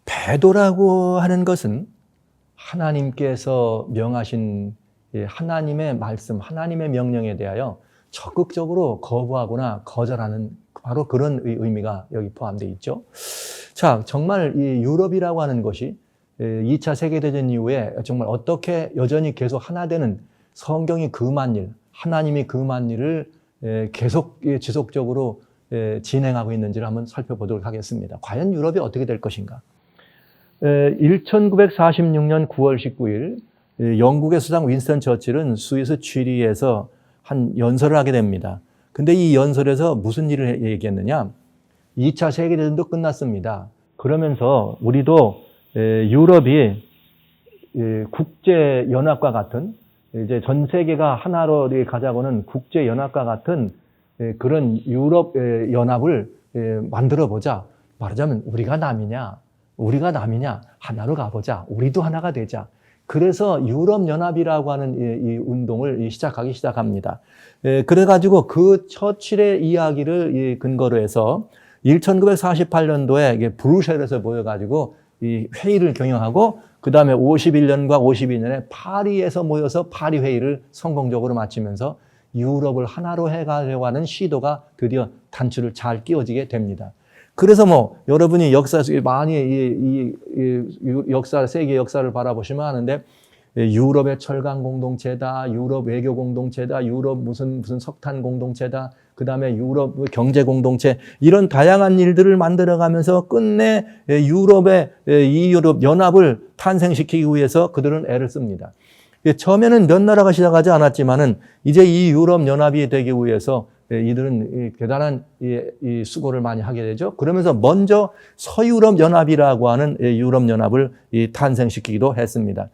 배도라고 하는 것은 하나님께서 명하신 하나님의 말씀, 하나님의 명령에 대하여 적극적으로 거부하거나 거절하는 바로 그런 의미가 여기 포함되어 있죠. 자, 정말 이 유럽이라고 하는 것이 2차 세계대전 이후에 정말 어떻게 여전히 계속 하나 되는 성경이 금한 일, 하나님이 금한 일을 계속 지속적으로 진행하고 있는지를 한번 살펴보도록 하겠습니다. 과연 유럽이 어떻게 될 것인가? 1946년 9월 19일 영국의 수장 윈스턴 처칠은 스위스 취리히에서 한 연설을 하게 됩니다. 근데 이 연설에서 무슨 일을 얘기했느냐? 2차 세계대전도 끝났습니다. 그러면서 우리도 유럽이 국제연합과 같은 이제 전 세계가 하나로 가자고는 국제연합과 같은 그런 유럽 연합을 만들어 보자. 말하자면 우리가 남이냐 하나로 가보자. 우리도 하나가 되자. 그래서 유럽연합이라고 하는 이 운동을 시작합니다. 그래가지고 그 처칠의 이야기를 근거로 해서 1948년도에 브뤼셀에서 모여가지고 이 회의를 경영하고 그 다음에 51년과 52년에 파리에서 모여서 파리 회의를 성공적으로 마치면서 유럽을 하나로 해가려고 하는 시도가 드디어 단추를 잘 끼워지게 됩니다. 그래서 여러분이 역사 속에 많이 세계 역사를 바라보시면 아는데 유럽의 철강 공동체다, 유럽 외교 공동체다, 유럽 무슨 석탄 공동체다, 그 다음에 유럽 경제 공동체, 이런 다양한 일들을 만들어가면서 끝내 유럽의 이 유럽 연합을 탄생시키기 위해서 그들은 애를 씁니다. 처음에는 몇 나라가 시작하지 않았지만은 이제 이 유럽 연합이 되기 위해서 이들은 대단한 수고를 많이 하게 되죠. 그러면서 먼저 서유럽 연합이라고 하는 유럽 연합을 탄생시키기도 했습니다.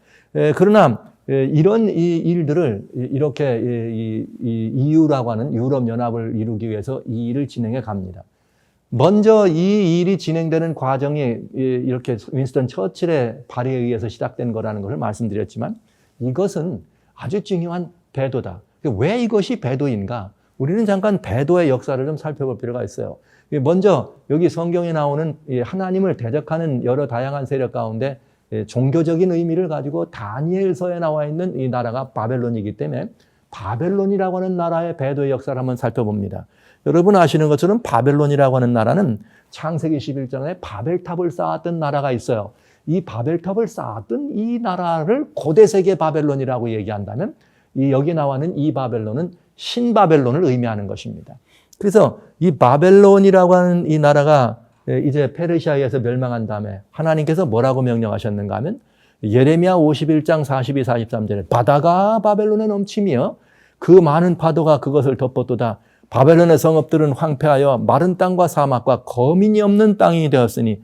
그러나 이런 일들을 이렇게 EU라고 하는 유럽 연합을 이루기 위해서 이 일을 진행해 갑니다. 먼저 이 일이 진행되는 과정이 이렇게 윈스턴 처칠의 발의에 의해서 시작된 거라는 것을 말씀드렸지만 이것은 아주 중요한 배도다. 왜 이것이 배도인가? 우리는 잠깐 배도의 역사를 좀 살펴볼 필요가 있어요. 먼저 여기 성경에 나오는 하나님을 대적하는 여러 다양한 세력 가운데 종교적인 의미를 가지고 다니엘서에 나와 있는 이 나라가 바벨론이기 때문에 바벨론이라고 하는 나라의 배도의 역사를 한번 살펴봅니다. 여러분 아시는 것처럼 바벨론이라고 하는 나라는 창세기 11장에 바벨탑을 쌓았던 나라가 있어요. 이 바벨탑을 쌓았던 이 나라를 고대세계 바벨론이라고 얘기한다면 여기 나와는 이 바벨론은 신바벨론을 의미하는 것입니다. 그래서 이 바벨론이라고 하는 이 나라가 이제 페르시아에서 멸망한 다음에 하나님께서 뭐라고 명령하셨는가 하면 예레미야 51장 42, 43절에 바다가 바벨론에 넘치며 그 많은 파도가 그것을 덮었도다. 바벨론의 성읍들은 황폐하여 마른 땅과 사막과 거민이 없는 땅이 됐으니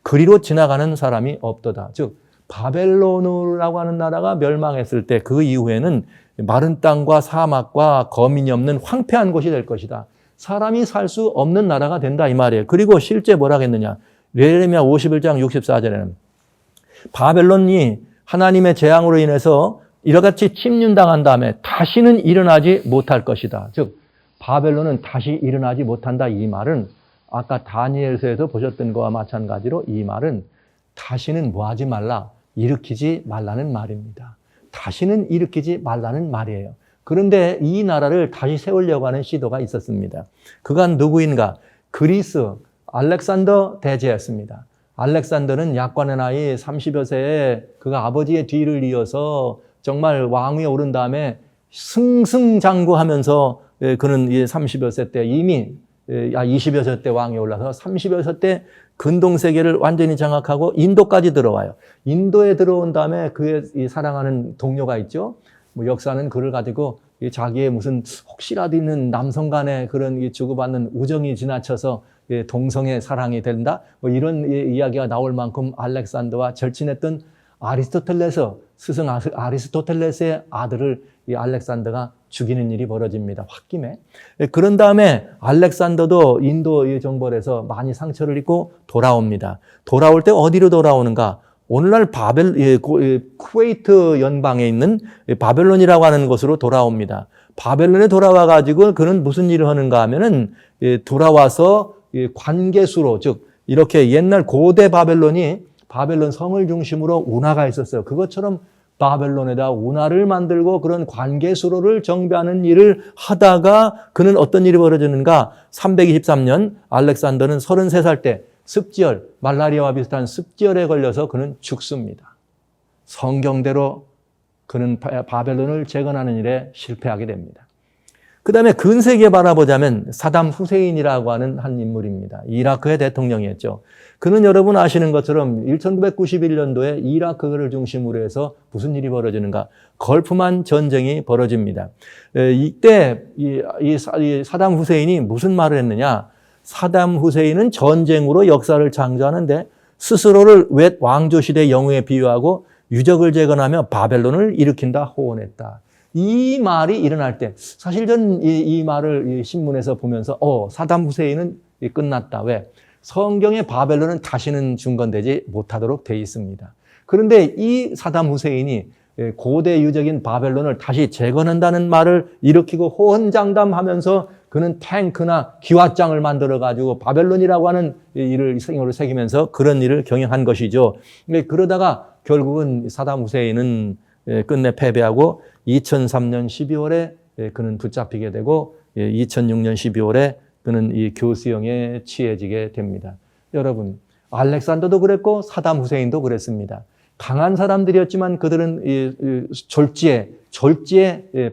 그리로 지나가는 사람이 없도다. 즉 바벨론이라고 하는 나라가 멸망했을 때 그 이후에는 마른 땅과 사막과 거민이 없는 황폐한 곳이 될 것이다. 사람이 살 수 없는 나라가 된다 이 말이에요. 그리고 실제 뭐라고 했느냐. 예레미야 51장 64절에는 바벨론이 하나님의 재앙으로 인해서 이렇게 침륜당한 다음에 다시는 일어나지 못할 것이다. 즉 바벨론은 다시 일어나지 못한다. 이 말은 아까 다니엘서에서 보셨던 것과 마찬가지로 이 말은 다시는 뭐하지 말라, 일으키지 말라는 말입니다. 다시는 일으키지 말라는 말이에요. 그런데 이 나라를 다시 세우려고 하는 시도가 있었습니다. 그가 누구인가? 그리스 알렉산더 대제였습니다. 알렉산더는 약관의 나이 30여 세에 그가 아버지의 뒤를 이어서 정말 왕위에 오른 다음에 승승장구하면서 그는 30여 세 때 이미 20여 세 때 왕위에 올라서 30여 세 때 근동세계를 완전히 장악하고 인도까지 들어와요. 인도에 들어온 다음에 그의 사랑하는 동료가 있죠. 역사는 그를 가지고 자기의 무슨 혹시라도 있는 남성 간의 그런 주고받는 우정이 지나쳐서 동성의 사랑이 된다. 이런 이야기가 나올 만큼 알렉산더와 절친했던 스승 아리스토텔레스의 아들을 이 알렉산더가 죽이는 일이 벌어집니다. 홧김에. 그런 다음에 알렉산더도 인도 정벌에서 많이 상처를 입고 돌아옵니다. 돌아올 때 어디로 돌아오는가? 오늘날 쿠웨이트 연방에 있는 바벨론이라고 하는 곳으로 돌아옵니다. 바벨론에 돌아와 가지고 그는 무슨 일을 하는가 하면은 돌아와서 관계수로, 즉 이렇게 옛날 고대 바벨론이 바벨론 성을 중심으로 운하가 있었어요. 그것처럼 바벨론에다 운하를 만들고 그런 관계수로를 정비하는 일을 하다가 그는 어떤 일이 벌어지는가? 323년 알렉산더는 33살 때 습지열, 말라리아와 비슷한 습지열에 걸려서 그는 죽습니다. 성경대로 그는 바벨론을 재건하는 일에 실패하게 됩니다. 그 다음에 근세기에 바라보자면 사담 후세인이라고 하는 한 인물입니다. 이라크의 대통령이었죠. 그는 여러분 아시는 것처럼 1991년도에 이라크를 중심으로 해서 무슨 일이 벌어지는가? 걸프만 전쟁이 벌어집니다. 이때 이 사담 후세인이 무슨 말을 했느냐? 사담 후세인은 전쟁으로 역사를 창조하는데 스스로를 웻 왕조시대 영웅에 비유하고 유적을 재건하며 바벨론을 일으킨다 호언했다. 이 말이 일어날 때 사실 저는 이 말을 신문에서 보면서 사담 후세인은 끝났다. 왜? 성경의 바벨론은 다시는 중건되지 못하도록 되어 있습니다. 그런데 이 사담 후세인이 고대 유적인 바벨론을 다시 재건한다는 말을 일으키고 호언장담하면서 그는 탱크나 기와장을 만들어가지고 바벨론이라고 하는 일을 생각으로 새기면서 그런 일을 경영한 것이죠. 그러다가 결국은 사담 후세인은 끝내 패배하고 2003년 12월에 그는 붙잡히게 되고 2006년 12월에 그는 이 교수형에 취해지게 됩니다. 여러분, 알렉산더도 그랬고 사담 후세인도 그랬습니다. 강한 사람들이었지만 그들은 졸지에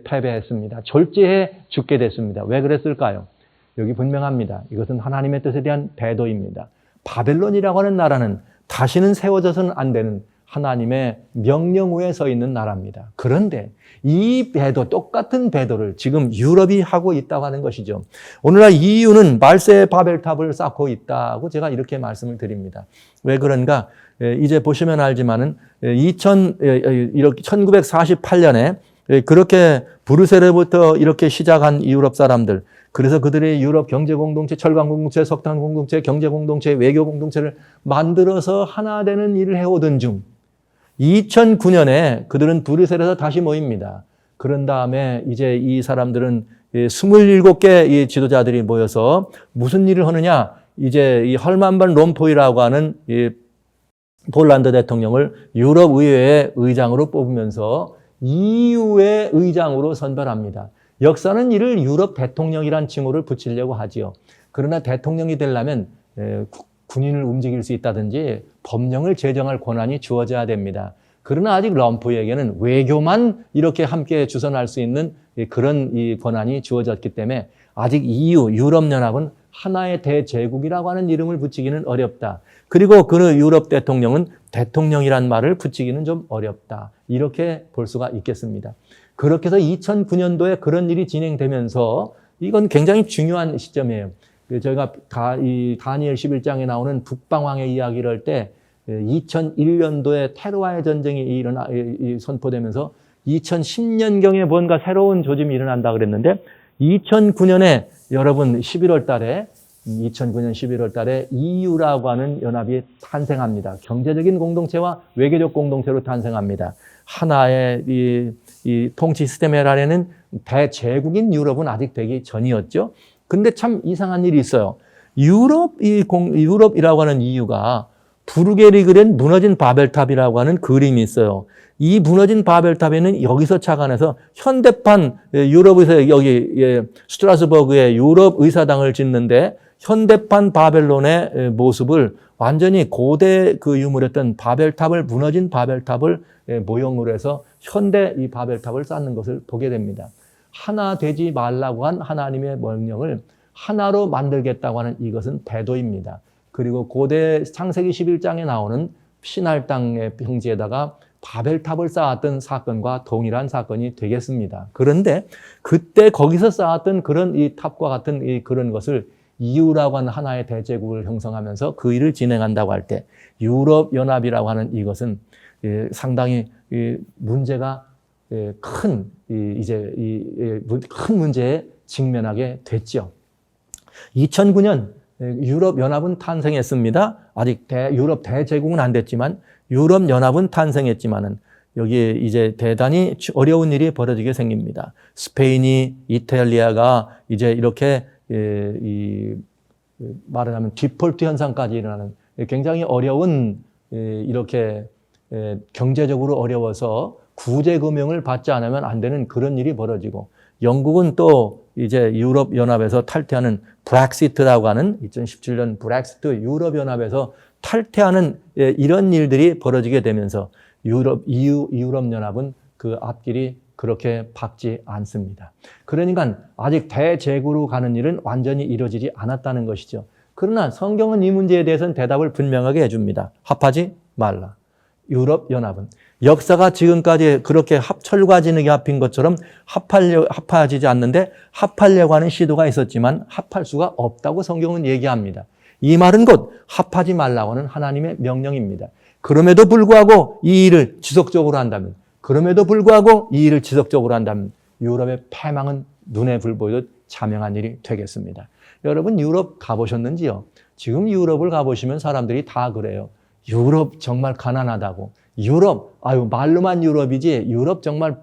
패배했습니다. 졸지에 죽게 됐습니다. 왜 그랬을까요? 여기 분명합니다. 이것은 하나님의 뜻에 대한 배도입니다. 바벨론이라고 하는 나라는 다시는 세워져서는 안 되는 하나님의 명령후에 서 있는 나라입니다. 그런데 이 배도, 똑같은 배도를 지금 유럽이 하고 있다고 하는 것이죠. 오늘날 EU는 말세의 바벨탑을 쌓고 있다고 제가 이렇게 말씀을 드립니다. 왜 그런가? 이제 보시면 알지만은 1948년에 그렇게 브뤼셀로부터 이렇게 시작한 유럽 사람들, 그래서 그들의 유럽 경제공동체, 철강공동체, 석탄공동체, 경제공동체, 외교공동체를 만들어서 하나 되는 일을 해오던 중 2009년에 그들은 브뤼셀에서 다시 모입니다. 그런 다음에 이제 이 사람들은 27개 이 지도자들이 모여서 무슨 일을 하느냐? 이제 이 헐만 반 롬포이라고 하는 이 폴란드 대통령을 유럽 의회의 의장으로 뽑으면서 EU의 의장으로 선발합니다. 역사는 이를 유럽 대통령이란 칭호를 붙이려고 하지요. 그러나 대통령이 되려면 군인을 움직일 수 있다든지 법령을 제정할 권한이 주어져야 됩니다. 그러나 아직 럼프에게는 외교만 이렇게 함께 주선할 수 있는 그런 이 권한이 주어졌기 때문에 아직 EU, 유럽연합은 하나의 대제국이라고 하는 이름을 붙이기는 어렵다. 그리고 그 유럽 대통령은 대통령이란 말을 붙이기는 좀 어렵다. 이렇게 볼 수가 있겠습니다. 그렇게 해서 2009년도에 그런 일이 진행되면서 이건 굉장히 중요한 시점이에요. 저희가 이 다니엘 11장에 나오는 북방왕의 이야기를 할 때 2001년도에 테러와의 전쟁이 선포되면서 2010년경에 뭔가 새로운 조짐이 일어난다 그랬는데 2009년에 여러분 11월 달에 2009년 11월 달에 EU라고 하는 연합이 탄생합니다. 경제적인 공동체와 외교적 공동체로 탄생합니다. 하나의 이 통치 시스템 아래는 대제국인 유럽은 아직 되기 전이었죠. 근데 참 이상한 일이 있어요. 유럽이라고 하는 EU가 부르게리 그린 무너진 바벨탑이라고 하는 그림이 있어요. 이 무너진 바벨탑에는 여기서 착안해서 현대판 유럽에서 여기 스트라스버그의 유럽 의사당을 짓는데 현대판 바벨론의 모습을 완전히 고대 그 유물이었던 바벨탑을 무너진 바벨탑을 모형으로 해서 현대 이 바벨탑을 쌓는 것을 보게 됩니다. 하나 되지 말라고 한 하나님의 명령을 하나로 만들겠다고 하는 이것은 배도입니다. 그리고 고대 창세기 11장에 나오는 시날 땅의 평지에다가 바벨탑을 쌓았던 사건과 동일한 사건이 되겠습니다. 그런데 그때 거기서 쌓았던 그런 이 탑과 같은 이 그런 것을 EU라고 하는 하나의 대제국을 형성하면서 그 일을 진행한다고 할 때 유럽 연합이라고 하는 이것은 상당히 문제가 큰 문제에 직면하게 됐죠. 2009년 유럽 연합은 탄생했습니다. 아직 유럽 대제국은 안 됐지만 유럽 연합은 탄생했지만은 여기에 이제 대단히 어려운 일이 벌어지게 생깁니다. 스페인이 이탈리아가 이제 이렇게 말하자면 디폴트 현상까지 일어나는 굉장히 어려운 이렇게 경제적으로 어려워서 구제금융을 받지 않으면 안 되는 그런 일이 벌어지고 영국은 또 이제 유럽연합에서 탈퇴하는 브렉시트라고 하는 2017년 브렉시트 유럽연합에서 탈퇴하는 이런 일들이 벌어지게 되면서 유럽연합은 그 앞길이 그렇게 밝지 않습니다. 그러니까 아직 대재구로 가는 일은 완전히 이루어지지 않았다는 것이죠. 그러나 성경은 이 문제에 대해서는 대답을 분명하게 해줍니다. 합하지 말라. 유럽연합은 역사가 지금까지 그렇게 철과 진흙이 합힌 것처럼 합하지지 않는데 합하려고 하는 시도가 있었지만 합할 수가 없다고 성경은 얘기합니다. 이 말은 곧 합하지 말라고 하는 하나님의 명령입니다. 그럼에도 불구하고 이 일을 지속적으로 한다면 유럽의 패망은 눈에 불 보이듯 자명한 일이 되겠습니다. 여러분 유럽 가보셨는지요? 지금 유럽을 가보시면 사람들이 다 그래요. 유럽 정말 가난하다고. 유럽, 말로만 유럽이지 유럽 정말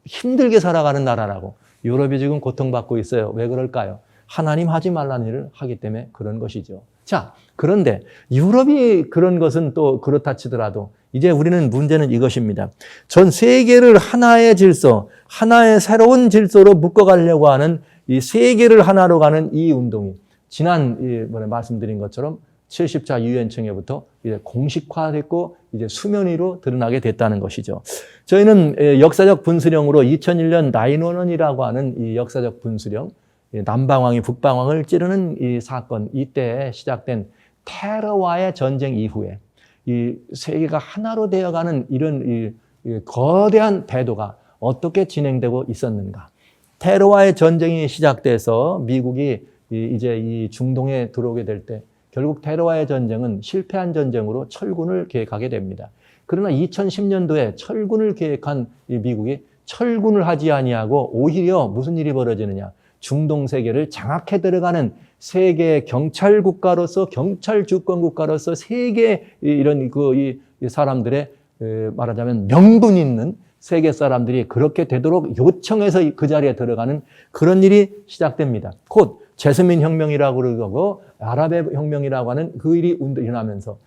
힘들게 살아가는 나라라고. 유럽이 지금 고통받고 있어요. 왜 그럴까요? 하나님 하지 말라는 일을 하기 때문에 그런 것이죠. 자, 그런데 유럽이 그런 것은 또 그렇다 치더라도 이제 우리는 문제는 이것입니다. 전 세계를 하나의 질서, 하나의 새로운 질서로 묶어가려고 하는 이 세계를 하나로 가는 이 운동이 지난 말씀드린 것처럼 70차 유엔 총회부터 이제 공식화됐고 이제 수면 위로 드러나게 됐다는 것이죠. 저희는 역사적 분수령으로 2001년 9/11이라고 하는 이 역사적 분수령, 남방왕이 북방왕을 찌르는 이 사건, 이때 시작된 테러와의 전쟁 이후에 이 세계가 하나로 되어가는 이런 이 거대한 대도가 어떻게 진행되고 있었는가? 테러와의 전쟁이 시작돼서 미국이 이제 이 중동에 들어오게 될 때 결국 테러와의 전쟁은 실패한 전쟁으로 철군을 계획하게 됩니다. 그러나 2010년도에 철군을 계획한 이 미국이 철군을 하지 아니하고 오히려 무슨 일이 벌어지느냐? 중동 세계를 장악해 들어가는 세계 경찰 국가로서 경찰 주권 국가로서 세계 이런 이 사람들의 말하자면 명분 있는 세계 사람들이 그렇게 되도록 요청해서 그 자리에 들어가는 그런 일이 시작됩니다. 곧 제스민 혁명이라고 그러고 아랍의 혁명이라고 하는 그 일이 일어나면서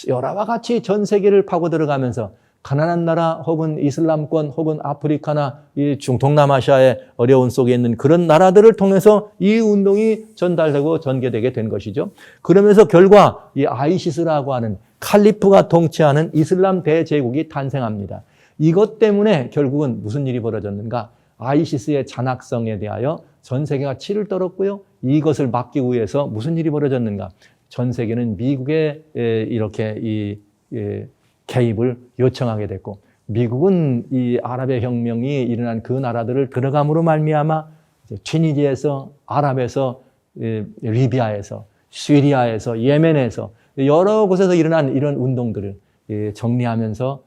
여러와 같이 전 세계를 파고 들어가면서 가난한 나라 혹은 이슬람권 혹은 아프리카나 이 동남아시아의 어려운 속에 있는 그런 나라들을 통해서 이 운동이 전달되고 전개되게 된 것이죠. 그러면서 결과 이 아이시스라고 하는 칼리프가 통치하는 이슬람 대제국이 탄생합니다. 이것 때문에 결국은 무슨 일이 벌어졌는가? 아이시스의 잔악성에 대하여 전 세계가 치를 떨었고요. 이것을 막기 위해서 무슨 일이 벌어졌는가? 전 세계는 미국의 이렇게 개입을 요청하게 됐고 미국은 이 아랍의 혁명이 일어난 그 나라들을 들어감으로 말미암아 튀니지에서 아랍에서 리비아에서 시리아에서 예멘에서 여러 곳에서 일어난 이런 운동들을 정리하면서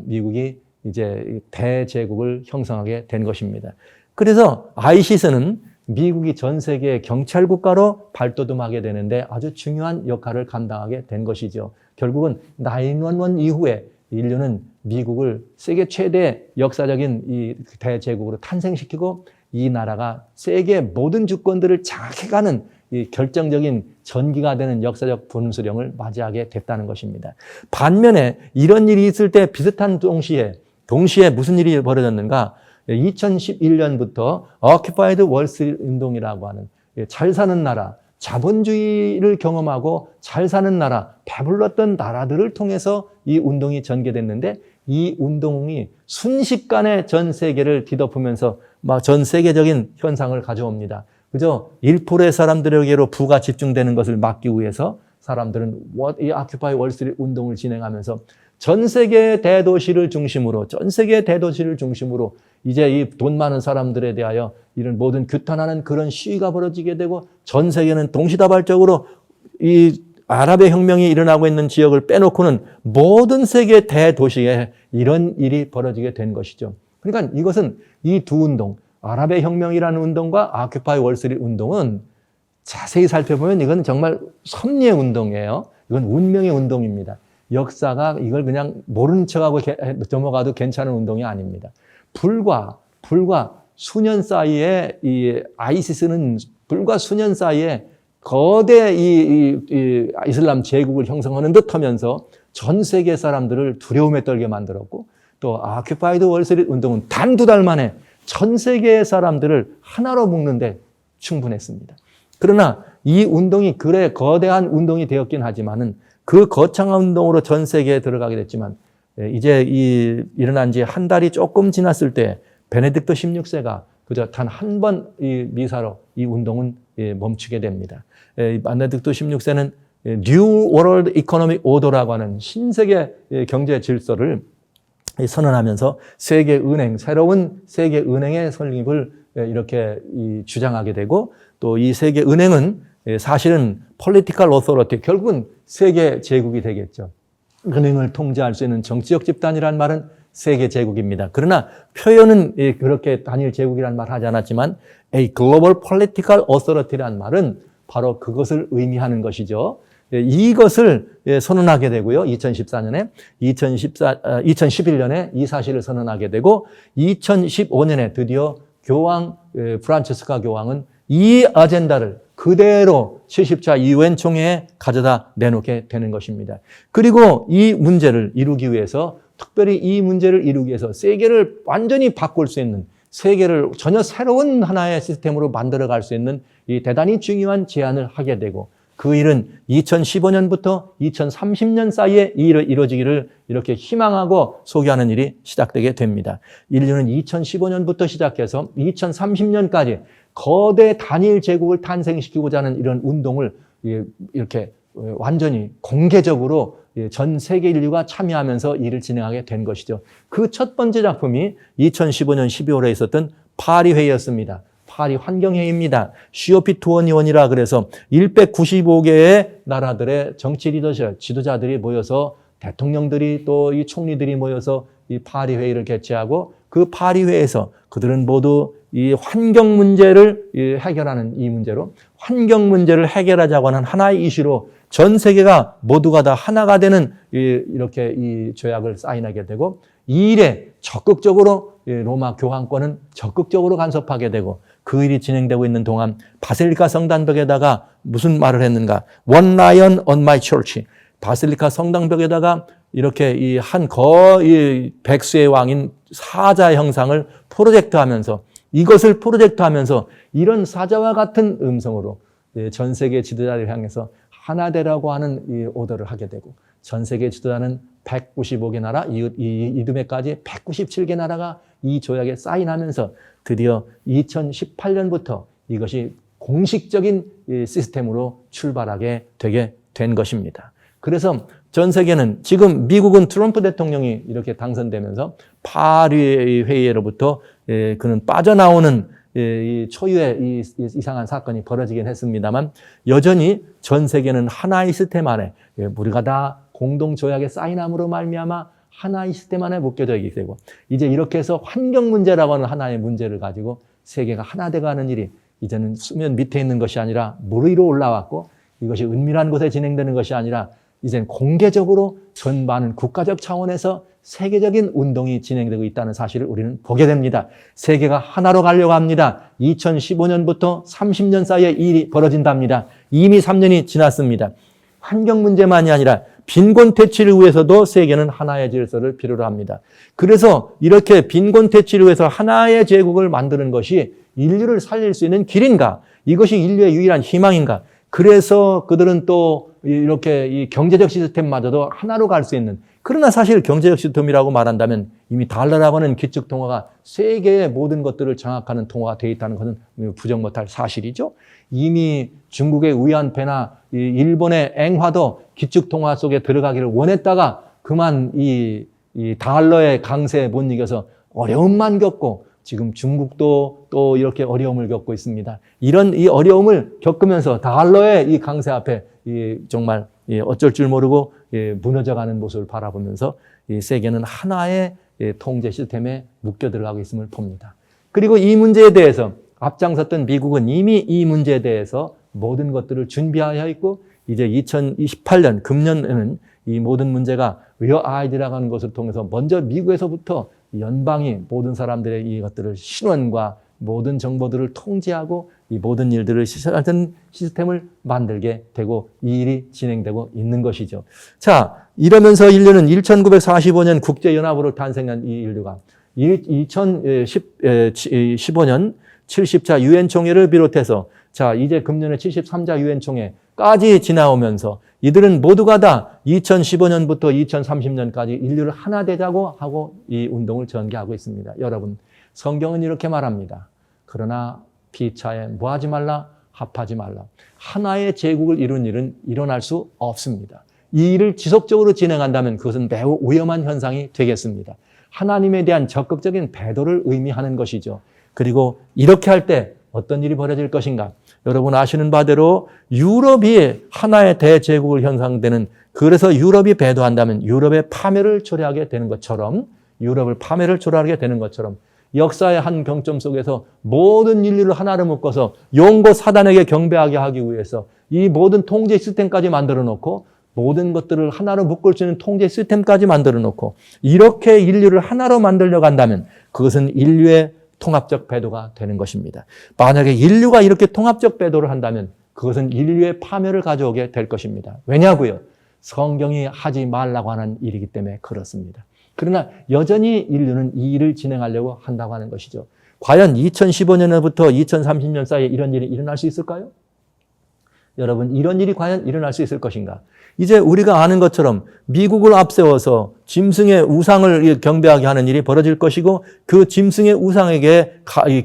미국이 이제 대제국을 형성하게 된 것입니다. 그래서 아이시스는 미국이 전 세계의 경찰 국가로 발돋움하게 되는데 아주 중요한 역할을 감당하게 된 것이죠. 결국은 9/11 이후에 인류는 미국을 세계 최대 역사적인 이 대제국으로 탄생시키고 이 나라가 세계 모든 주권들을 장악해가는 이 결정적인 전기가 되는 역사적 분수령을 맞이하게 됐다는 것입니다. 반면에 이런 일이 있을 때 비슷한 동시에 무슨 일이 벌어졌는가? 2011년부터 Occupied Wall Street 운동이라고 하는 잘 사는 나라, 자본주의를 경험하고 잘 사는 나라, 배불렀던 나라들을 통해서 이 운동이 전개됐는데 이 운동이 순식간에 전 세계를 뒤덮으면서 막 전 세계적인 현상을 가져옵니다. 그저 1%의 사람들에게로 부가 집중되는 것을 막기 위해서 사람들은 이 Occupy Wall Street 운동을 진행하면서 전 세계 대도시를 중심으로 이제 이 돈 많은 사람들에 대하여 이런 모든 규탄하는 그런 시위가 벌어지게 되고 전 세계는 동시다발적으로 이 아랍의 혁명이 일어나고 있는 지역을 빼놓고는 모든 세계 대도시에 이런 일이 벌어지게 된 것이죠. 그러니까 이것은 이 두 운동, 아랍의 혁명이라는 운동과 아큐파이 월스트리트 운동은 자세히 살펴보면 이건 정말 섭리의 운동이에요. 이건 운명의 운동입니다. 역사가 이걸 그냥 모르는 척하고 넘어가도 괜찮은 운동이 아닙니다. 불과 수년 사이에 이 아이시스는 불과 수년 사이에 거대 이 이슬람 제국을 형성하는 듯 하면서 전 세계 사람들을 두려움에 떨게 만들었고, 또 아큐파이드 월스트리트 운동은 단 2달 만에 전 세계의 사람들을 하나로 묶는데 충분했습니다. 그러나 이 운동이 그래 거대한 운동이 되었긴 하지만은 그 거창한 운동으로 전 세계에 들어가게 됐지만, 이제 일어난 지 한 달이 조금 지났을 때 베네딕토 16세가 그저 단 한 번 이 미사로 이 운동은 멈추게 됩니다. 베네딕토 16세는 New World Economic Order라고 하는 신세계 경제 질서를 선언하면서 세계은행, 새로운 세계은행의 설립을 이렇게 주장하게 되고, 또 이 세계은행은 사실은 Political Authority, 결국은 세계 제국이 되겠죠. 은행을 통제할 수 있는 정치적 집단이란 말은 세계 제국입니다. 그러나 표현은 그렇게 단일 제국이란 말 하지 않았지만 A Global Political Authority란 말은 바로 그것을 의미하는 것이죠. 이것을 선언하게 되고요. 2014년에 2011년에 이 사실을 선언하게 되고, 2015년에 드디어 교황 프란치스카 교황은 이 아젠다를 그대로 70차 UN 총회에 가져다 내놓게 되는 것입니다. 그리고 이 문제를 이루기 위해서, 특별히 이 문제를 이루기 위해서 세계를 완전히 바꿀 수 있는, 세계를 전혀 새로운 하나의 시스템으로 만들어갈 수 있는 이 대단히 중요한 제안을 하게 되고, 그 일은 2015년부터 2030년 사이에 이루어지기를 이렇게 희망하고 소개하는 일이 시작되게 됩니다. 인류는 2015년부터 시작해서 2030년까지 거대 단일 제국을 탄생시키고자 하는 이런 운동을 이렇게 완전히 공개적으로 전 세계 인류가 참여하면서 일을 진행하게 된 것이죠. 그 첫 번째 작품이 2015년 12월에 있었던 파리 회의였습니다. 파리 환경회의입니다. COP21이라 그래서 195개의 나라들의 정치 리더십, 지도자들이 모여서, 대통령들이 또 이 총리들이 모여서 이 파리 회의를 개최하고, 그 파리 회의에서 그들은 모두 이 환경 문제를 해결하는 이 문제로, 환경 문제를 해결하자고 하는 하나의 이슈로 전 세계가 모두가 다 하나가 되는 이렇게 이 조약을 사인하게 되고, 이 일에 적극적으로 로마 교황권은 적극적으로 간섭하게 되고, 그 일이 진행되고 있는 동안 바실리카 성당벽에다가 무슨 말을 했는가? One lion on my church. 바실리카 성당벽에다가 이렇게 이 한 거의 백수의 왕인 사자 형상을 프로젝트하면서, 이것을 프로젝트하면서 이런 사자와 같은 음성으로 전 세계 지도자를 향해서 하나 되라고 하는 이 오더를 하게 되고, 전 세계 지도자는 195개 나라, 이듬해까지 197개 나라가 이 조약에 사인하면서 드디어 2018년부터 이것이 공식적인 시스템으로 출발하게 되게 된 것입니다. 그래서 전 세계는 지금 미국은 트럼프 대통령이 이렇게 당선되면서 파리 회의로부터 그는 빠져나오는 이 초유의 이 이상한 사건이 벌어지긴 했습니다만, 여전히 전 세계는 하나의 시스템 안에, 우리가 다 공동 조약에 사인함으로 말미암아 하나의 시스템 안에 묶여져 있게 되고, 이제 이렇게 해서 환경 문제라고 하는 하나의 문제를 가지고 세계가 하나 돼가는 일이 이제는 수면 밑에 있는 것이 아니라 물 위로 올라왔고, 이것이 은밀한 곳에 진행되는 것이 아니라 이젠 공개적으로 전 많은 국가적 차원에서 세계적인 운동이 진행되고 있다는 사실을 우리는 보게 됩니다. 세계가 하나로 가려고 합니다. 2015년부터 30년 사이에 이 일이 벌어진답니다. 이미 3년이 지났습니다. 환경 문제만이 아니라 빈곤 퇴치를 위해서도 세계는 하나의 질서를 필요로 합니다. 그래서 이렇게 빈곤 퇴치를 위해서 하나의 제국을 만드는 것이 인류를 살릴 수 있는 길인가? 이것이 인류의 유일한 희망인가? 그래서 그들은 또 이렇게 이 경제적 시스템마저도 하나로 갈 수 있는, 그러나 사실 경제적 시스템이라고 말한다면 이미 달러라고 하는 기축 통화가 세계의 모든 것들을 장악하는 통화가 되어 있다는 것은 부정 못할 사실이죠. 이미 중국의 위안패나 일본의 앵화도 기축 통화 속에 들어가기를 원했다가 그만 이 달러의 강세에 못 이겨서 어려움만 겪고, 지금 중국도 또 이렇게 어려움을 겪고 있습니다. 이런 이 어려움을 겪으면서 달러의 이 강세 앞에 정말 어쩔 줄 모르고 무너져가는 모습을 바라보면서 이 세계는 하나의 통제 시스템에 묶여 들어가고 있음을 봅니다. 그리고 이 문제에 대해서 앞장섰던 미국은 이미 이 문제에 대해서 모든 것들을 준비하여 있고, 이제 2028년 금년에는 이 모든 문제가 Real ID라고 하는 것을 통해서 먼저 미국에서부터 연방이 모든 사람들의 이것들을 신원과 모든 정보들을 통제하고 이 모든 일들을 시설하는 시스템을 만들게 되고 이 일이 진행되고 있는 것이죠. 자, 이러면서 인류는 1945년 국제연합으로 탄생한 이 인류가 2015년 70차 유엔 총회를 비롯해서 자, 이제 금년에 73차 유엔 총회까지 지나오면서 이들은 모두가 다 2015년부터 2030년까지 인류를 하나 되자고 하고 이 운동을 전개하고 있습니다. 여러분, 성경은 이렇게 말합니다. 그러나 피차에 뭐하지 말라? 합하지 말라. 하나의 제국을 이룬 일은 일어날 수 없습니다. 이 일을 지속적으로 진행한다면 그것은 매우 위험한 현상이 되겠습니다. 하나님에 대한 적극적인 배도를 의미하는 것이죠. 그리고 이렇게 할 때 어떤 일이 벌어질 것인가? 여러분 아시는 바대로 유럽이 하나의 대제국을 형성되는, 그래서 유럽이 배도한다면 유럽의 파멸을 초래하게 되는 것처럼, 역사의 한 경점 속에서 모든 인류를 하나로 묶어서 용고 사단에게 경배하게 하기 위해서 이 모든 통제 시스템까지 만들어 놓고, 모든 것들을 하나로 묶을 수 있는 통제 시스템까지 만들어 놓고 이렇게 인류를 하나로 만들려고 한다면 그것은 인류의 통합적 배도가 되는 것입니다. 만약에 인류가 이렇게 통합적 배도를 한다면 그것은 인류의 파멸을 가져오게 될 것입니다. 왜냐고요? 성경이 하지 말라고 하는 일이기 때문에 그렇습니다. 그러나 여전히 인류는 이 일을 진행하려고 한다고 하는 것이죠. 과연 2015년부터 2030년 사이에 이런 일이 일어날 수 있을까요? 여러분, 이런 일이 과연 일어날 수 있을 것인가? 이제 우리가 아는 것처럼 미국을 앞세워서 짐승의 우상을 경배하게 하는 일이 벌어질 것이고, 그 짐승의 우상에게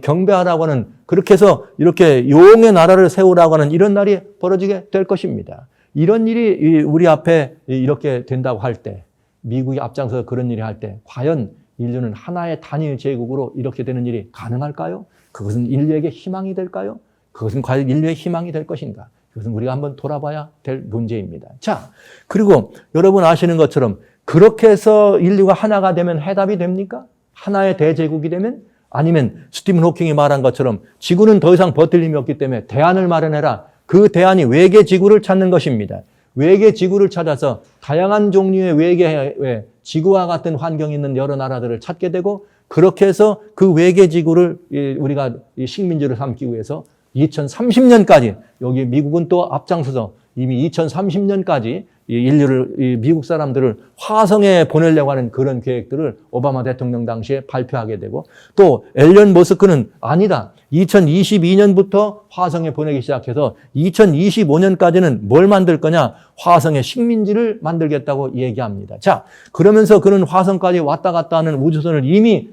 경배하라고 하는, 그렇게 해서 이렇게 용의 나라를 세우라고 하는 이런 날이 벌어지게 될 것입니다. 이런 일이 우리 앞에 이렇게 된다고 할 때, 미국이 앞장서서 그런 일을 할 때 과연 인류는 하나의 단일 제국으로 이렇게 되는 일이 가능할까요? 그것은 인류에게 희망이 될까요? 그것은 과연 인류의 희망이 될 것인가? 그것은 우리가 한번 돌아봐야 될 문제입니다. 자, 그리고 여러분 아시는 것처럼 그렇게 해서 인류가 하나가 되면 해답이 됩니까? 하나의 대제국이 되면? 아니면 스티븐 호킹이 말한 것처럼 지구는 더 이상 버틸 힘이 없기 때문에 대안을 마련해라. 그 대안이 외계 지구를 찾는 것입니다. 외계 지구를 찾아서 다양한 종류의 외계 지구와 같은 환경이 있는 여러 나라들을 찾게 되고, 그렇게 해서 그 외계 지구를 우리가 식민지를 삼기 위해서 2030년까지, 여기 미국은 또 앞장서서 이미 2030년까지 인류를, 미국 사람들을 화성에 보내려고 하는 그런 계획들을 오바마 대통령 당시에 발표하게 되고, 또 앨런 머스크는 아니다, 2022년부터 화성에 보내기 시작해서 2025년까지는 뭘 만들 거냐? 화성에 식민지를 만들겠다고 얘기합니다. 자, 그러면서 그는 화성까지 왔다 갔다 하는 우주선을 이미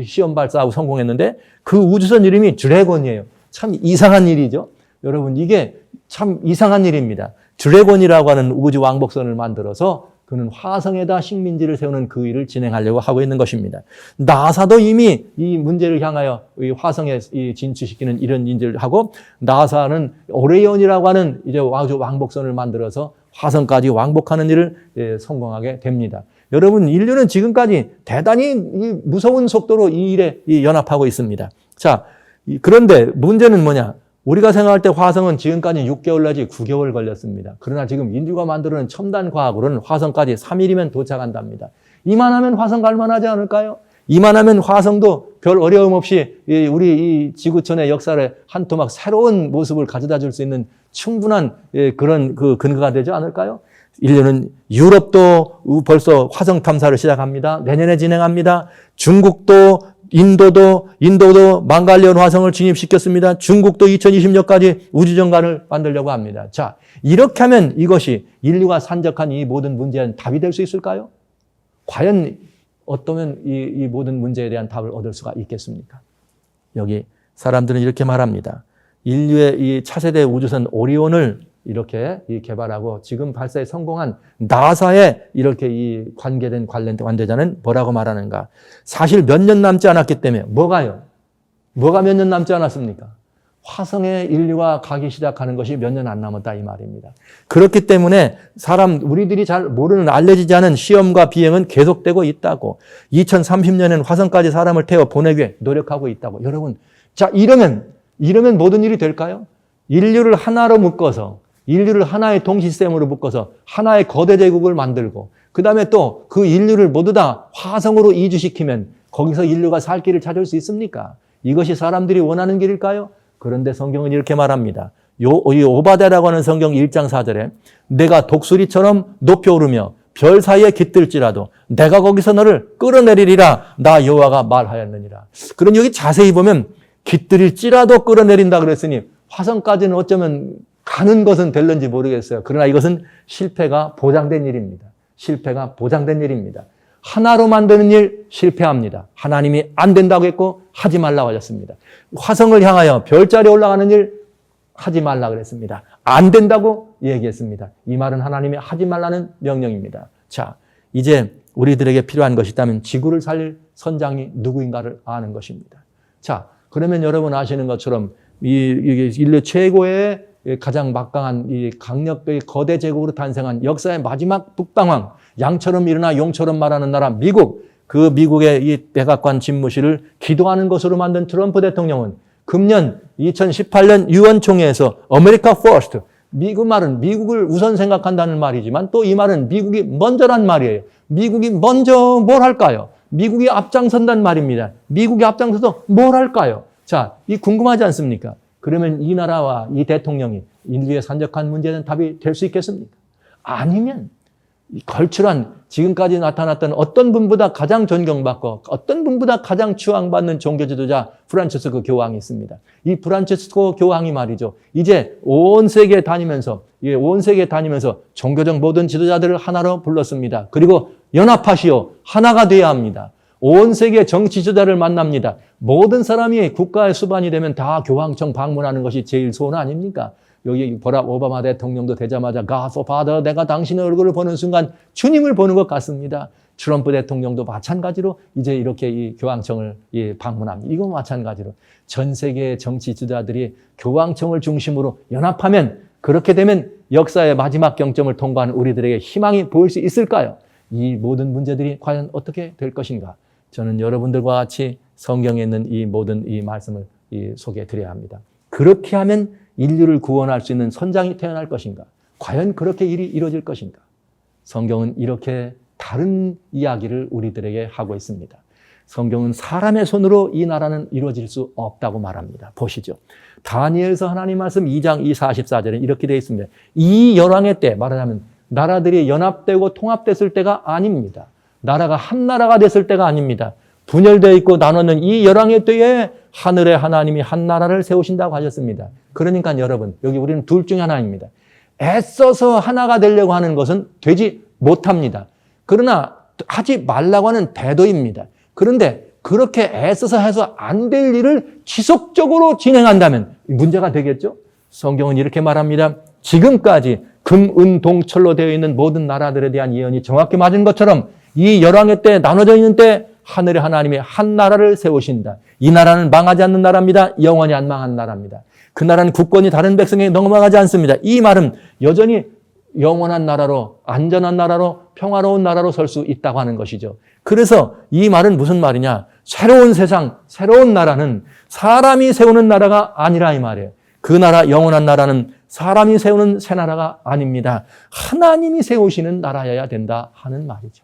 시험 발사하고 성공했는데 그 우주선 이름이 드래곤이에요. 참 이상한 일이죠. 여러분, 이게 참 이상한 일입니다. 드래곤이라고 하는 우주 왕복선을 만들어서 그는 화성에다 식민지를 세우는 그 일을 진행하려고 하고 있는 것입니다. 나사도 이미 이 문제를 향하여 이 화성에 진출시키는 이런 인재를 하고, 나사는 오레온이라고 하는 이제 우주 왕복선을 만들어서 화성까지 왕복하는 일을 성공하게 됩니다. 여러분, 인류는 지금까지 대단히 무서운 속도로 이 일에 연합하고 있습니다. 자, 그런데 문제는 뭐냐? 우리가 생각할 때 화성은 지금까지 6개월 내지 9개월 걸렸습니다. 그러나 지금 인류가 만드는 첨단 과학으로는 화성까지 3일이면 도착한답니다. 이만하면 화성 갈만하지 않을까요? 이만하면 화성도 별 어려움 없이 우리 이 지구촌의 역사를 한 토막 새로운 모습을 가져다 줄 수 있는 충분한 그런 그 근거가 되지 않을까요? 인류는 유럽도 벌써 화성 탐사를 시작합니다. 내년에 진행합니다. 중국도 인도도 망갈리온 화성을 진입시켰습니다. 중국도 2020년까지 우주정관을 만들려고 합니다. 자, 이렇게 하면 이것이 인류가 산적한 이 모든 문제에 답이 될 수 있을까요? 과연 어떠면 이 모든 문제에 대한 답을 얻을 수가 있겠습니까? 여기 사람들은 이렇게 말합니다. 인류의 이 차세대 우주선 오리온을 이렇게 개발하고 지금 발사에 성공한 나사에 이렇게 이 관계된 관계자는 뭐라고 말하는가? 사실 몇 년 남지 않았기 때문에 뭐가요? 뭐가 몇 년 남지 않았습니까? 화성에 인류가 가기 시작하는 것이 몇 년 안 남았다 이 말입니다. 그렇기 때문에 우리들이 잘 모르는, 알려지지 않은 시험과 비행은 계속되고 있다고. 2030년에는 화성까지 사람을 태워 보내기 위해 노력하고 있다고. 여러분, 자, 이러면 모든 일이 될까요? 인류를 하나로 묶어서, 인류를 하나의 동시스템으로 묶어서 하나의 거대 제국을 만들고, 그 다음에 또 그 인류를 모두 다 화성으로 이주시키면 거기서 인류가 살 길을 찾을 수 있습니까? 이것이 사람들이 원하는 길일까요? 그런데 성경은 이렇게 말합니다. 이 오바댜라고 하는 성경 1장 4절에 내가 독수리처럼 높여오르며 별 사이에 깃들지라도 내가 거기서 너를 끌어내리리라 나 여호와가 말하였느니라. 그럼 여기 자세히 보면 깃들일지라도 끌어내린다 그랬으니 화성까지는 어쩌면 가는 것은 될는지 모르겠어요. 그러나 이것은 실패가 보장된 일입니다. 실패가 보장된 일입니다. 하나로 만드는 일 실패합니다. 하나님이 안 된다고 했고 하지 말라고 하셨습니다. 화성을 향하여 별자리에 올라가는 일 하지 말라 그랬습니다. 안 된다고 얘기했습니다. 이 말은 하나님이 하지 말라는 명령입니다. 자, 이제 우리들에게 필요한 것이 있다면 지구를 살릴 선장이 누구인가를 아는 것입니다. 자, 그러면 여러분 아시는 것처럼 이게 인류 최고의 가장 막강한 이 강력의 거대 제국으로 탄생한 역사의 마지막 북방왕, 양처럼 일어나 용처럼 말하는 나라 미국, 그 미국의 이 백악관 집무실을 기도하는 것으로 만든 트럼프 대통령은 금년 2018년 유엔 총회에서 아메리카 퍼스트, 미국 말은 미국을 우선 생각한다는 말이지만 또 이 말은 미국이 먼저란 말이에요. 미국이 먼저 뭘 할까요? 미국이 앞장선단 말입니다. 미국이 앞장서서 뭘 할까요? 자, 이 궁금하지 않습니까? 그러면 이 나라와 이 대통령이 인류의 산적한 문제는 답이 될 수 있겠습니까? 아니면 걸출한 지금까지 나타났던 어떤 분보다 가장 존경받고 어떤 분보다 가장 추앙받는 종교 지도자 프란치스코 교황이 있습니다. 이 프란치스코 교황이 말이죠. 이제 온 세계에 다니면서 종교적 모든 지도자들을 하나로 불렀습니다. 그리고 연합하시오. 하나가 돼야 합니다. 온 세계 정치 지도자를 만납니다. 모든 사람이 국가의 수반이 되면 다 교황청 방문하는 것이 제일 소원 아닙니까? 여기 버락 오바마 대통령도 되자마자 God the Father, 내가 당신의 얼굴을 보는 순간 주님을 보는 것 같습니다. 트럼프 대통령도 마찬가지로 이제 이렇게 이 교황청을 방문합니다. 이거 마찬가지로 전 세계의 정치 지도자들이 교황청을 중심으로 연합하면 그렇게 되면 역사의 마지막 경점을 통과하는 우리들에게 희망이 보일 수 있을까요? 이 모든 문제들이 과연 어떻게 될 것인가? 저는 여러분들과 같이 성경에 있는 이 모든 이 말씀을 소개해 드려야 합니다. 그렇게 하면 인류를 구원할 수 있는 선장이 태어날 것인가? 과연 그렇게 일이 이루어질 것인가? 성경은 이렇게 다른 이야기를 우리들에게 하고 있습니다. 성경은 사람의 손으로 이 나라는 이루어질 수 없다고 말합니다. 보시죠. 다니엘서 하나님 말씀 2장 44절에 이렇게 되어 있습니다. 이 열왕의 때, 말하자면 나라들이 연합되고 통합됐을 때가 아닙니다. 나라가 한 나라가 됐을 때가 아닙니다. 분열되어 있고 나누는 이 열왕의 때에 하늘의 하나님이 한 나라를 세우신다고 하셨습니다. 그러니까 여러분, 여기 우리는 둘 중에 하나입니다. 애써서 하나가 되려고 하는 것은 되지 못합니다. 그러나 하지 말라고 하는 배도입니다. 그런데 그렇게 애써서 해서 안 될 일을 지속적으로 진행한다면 문제가 되겠죠? 성경은 이렇게 말합니다. 지금까지 금, 은, 동철로 되어 있는 모든 나라들에 대한 예언이 정확히 맞은 것처럼 이 열왕의 때 나눠져 있는 때 하늘의 하나님이 한 나라를 세우신다. 이 나라는 망하지 않는 나라입니다. 영원히 안 망한 나라입니다. 그 나라는 국권이 다른 백성에게 넘어가지 않습니다. 이 말은 여전히 영원한 나라로, 안전한 나라로, 평화로운 나라로 설 수 있다고 하는 것이죠. 그래서 이 말은 무슨 말이냐? 새로운 세상, 새로운 나라는 사람이 세우는 나라가 아니라 이 말이에요. 그 나라, 영원한 나라는 사람이 세우는 새 나라가 아닙니다. 하나님이 세우시는 나라여야 된다 하는 말이죠.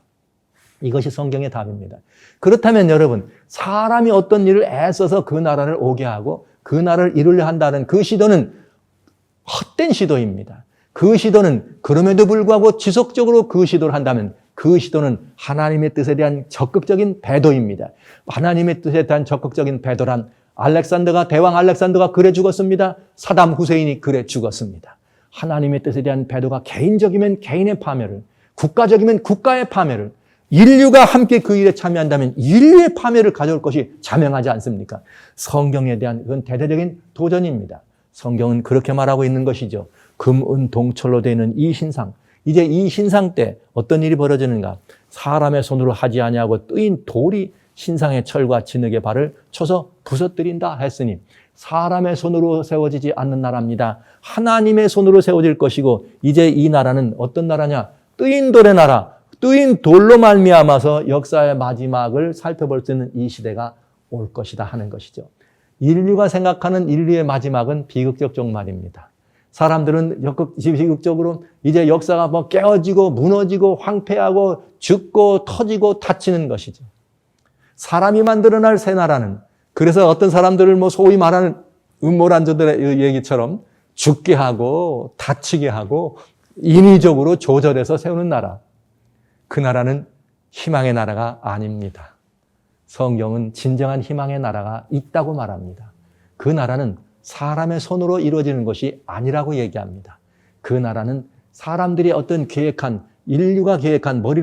이것이 성경의 답입니다. 그렇다면 여러분, 사람이 어떤 일을 애써서 그 나라를 오게 하고 그 나라를 이루려 한다는 그 시도는 헛된 시도입니다. 그 시도는 그럼에도 불구하고 지속적으로 그 시도를 한다면 그 시도는 하나님의 뜻에 대한 적극적인 배도입니다. 하나님의 뜻에 대한 적극적인 배도란 대왕 알렉산더가 그래 죽었습니다. 사담 후세인이 그래 죽었습니다. 하나님의 뜻에 대한 배도가 개인적이면 개인의 파멸을, 국가적이면 국가의 파멸을, 인류가 함께 그 일에 참여한다면 인류의 파멸을 가져올 것이 자명하지 않습니까? 성경에 대한 그건 대대적인 도전입니다. 성경은 그렇게 말하고 있는 것이죠. 금, 은, 동철로 되는 이 신상. 이제 이 신상 때 어떤 일이 벌어지는가? 사람의 손으로 하지 아니하고 뜨인 돌이 신상의 철과 진흙의 발을 쳐서 부서뜨린다 했으니 사람의 손으로 세워지지 않는 나라입니다. 하나님의 손으로 세워질 것이고 이제 이 나라는 어떤 나라냐? 뜨인 돌의 나라, 뜨인 돌로 말미암아서 역사의 마지막을 살펴볼 수 있는 이 시대가 올 것이다 하는 것이죠. 인류가 생각하는 인류의 마지막은 비극적 종말입니다. 사람들은 비극적으로 이제 역사가 깨어지고 무너지고 황폐하고 죽고 터지고 다치는 것이죠. 사람이 만들어낼 새 나라는, 그래서 어떤 사람들을 소위 말하는 음모란 자들의 얘기처럼 죽게 하고 다치게 하고 인위적으로 조절해서 세우는 나라. 그 나라는 희망의 나라가 아닙니다. 성경은 진정한 희망의 나라가 있다고 말합니다. 그 나라는 사람의 손으로 이루어지는 것이 아니라고 얘기합니다. 그 나라는 사람들이 어떤 계획한, 인류가 계획한 머리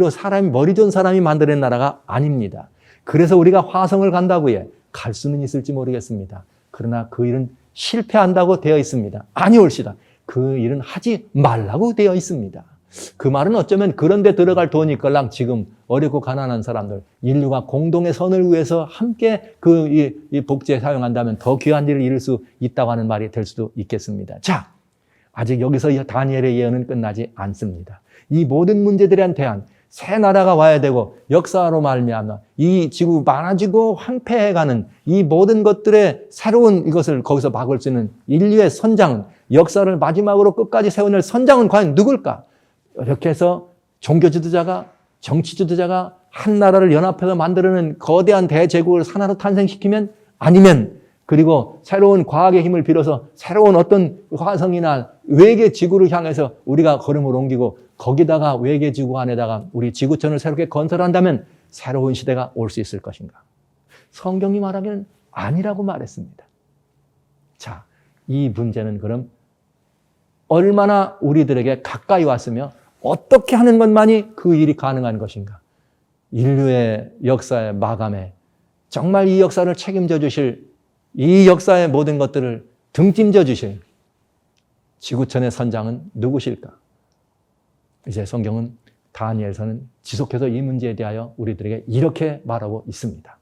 좋은 사람이 만드는 나라가 아닙니다. 그래서 우리가 화성을 간다고 해. 갈 수는 있을지 모르겠습니다. 그러나 그 일은 실패한다고 되어 있습니다. 아니올시다. 그 일은 하지 말라고 되어 있습니다. 그 말은 어쩌면 그런 데 들어갈 돈이 있걸랑 지금 어렵고 가난한 사람들, 인류가 공동의 선을 위해서 함께 이 복지에 사용한다면 더 귀한 일을 이룰 수 있다고 하는 말이 될 수도 있겠습니다. 자, 아직 여기서 다니엘의 예언은 끝나지 않습니다. 이 모든 문제들에 대한 새 나라가 와야 되고 역사로 말미암아 이 지구 많아지고 황폐해가는 이 모든 것들의 새로운 이것을 거기서 막을 수 있는 인류의 선장은, 역사를 마지막으로 끝까지 세워낼 선장은 과연 누굴까? 이렇게 해서 종교 지도자가, 정치 지도자가 한 나라를 연합해서 만들어낸 거대한 대제국을 하나로 탄생시키면, 아니면 그리고 새로운 과학의 힘을 빌어서 새로운 어떤 화성이나 외계 지구를 향해서 우리가 걸음을 옮기고 거기다가 외계 지구 안에다가 우리 지구촌을 새롭게 건설한다면 새로운 시대가 올 수 있을 것인가? 성경이 말하기는 아니라고 말했습니다. 자, 이 문제는 그럼 얼마나 우리들에게 가까이 왔으며 어떻게 하는 것만이 그 일이 가능한 것인가? 인류의 역사의 마감에 정말 이 역사를 책임져 주실, 이 역사의 모든 것들을 등짐져 주실 지구촌의 선장은 누구실까? 이제 성경은 다니엘서는 지속해서 이 문제에 대하여 우리들에게 이렇게 말하고 있습니다.